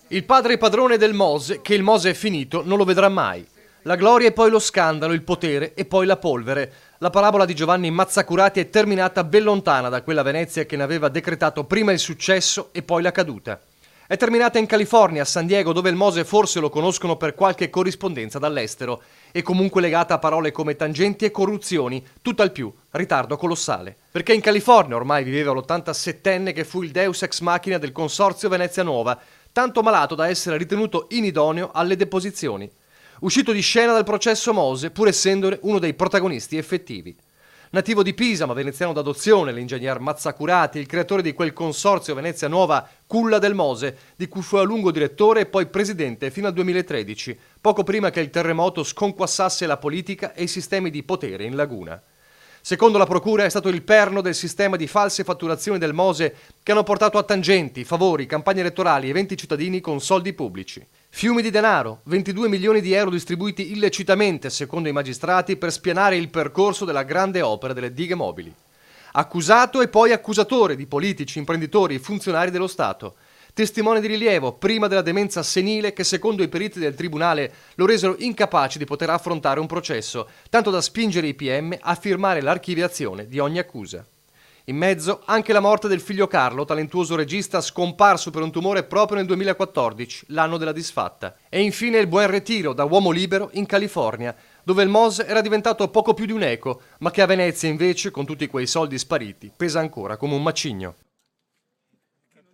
Il padre padrone del Mose, che il Mose è finito, non lo vedrà mai. La gloria e poi lo scandalo, il potere e poi la polvere. La parabola di Giovanni Mazzacurati è terminata ben lontana da quella Venezia che ne aveva decretato prima il successo e poi la caduta. È terminata in California, a San Diego, dove il Mose forse lo conoscono per qualche corrispondenza dall'estero, e comunque legata a parole come tangenti e corruzioni, tutt'al più, ritardo colossale. Perché in California ormai viveva l'87enne che fu il deus ex machina del consorzio Venezia Nuova, tanto malato da essere ritenuto inidoneo alle deposizioni. Uscito di scena dal processo Mose, pur essendone uno dei protagonisti effettivi. Nativo di Pisa, ma veneziano d'adozione, l'ingegner Mazzacurati, il creatore di quel consorzio Venezia Nuova, Culla del Mose, di cui fu a lungo direttore e poi presidente fino al 2013, poco prima che il terremoto sconquassasse la politica e i sistemi di potere in laguna. Secondo la procura è stato il perno del sistema di false fatturazioni del Mose che hanno portato a tangenti, favori, campagne elettorali, eventi cittadini con soldi pubblici. Fiumi di denaro, 22 milioni di euro distribuiti illecitamente, secondo i magistrati, per spianare il percorso della grande opera delle dighe mobili. Accusato e poi accusatore di politici, imprenditori e funzionari dello Stato. Testimone di rilievo, prima della demenza senile che secondo i periti del tribunale lo resero incapace di poter affrontare un processo, tanto da spingere i PM a firmare l'archiviazione di ogni accusa. In mezzo anche la morte del figlio Carlo, talentuoso regista scomparso per un tumore proprio nel 2014, l'anno della disfatta. E infine il buon ritiro da uomo libero in California, dove il Mose era diventato poco più di un eco, ma che a Venezia invece, con tutti quei soldi spariti, pesa ancora come un macigno.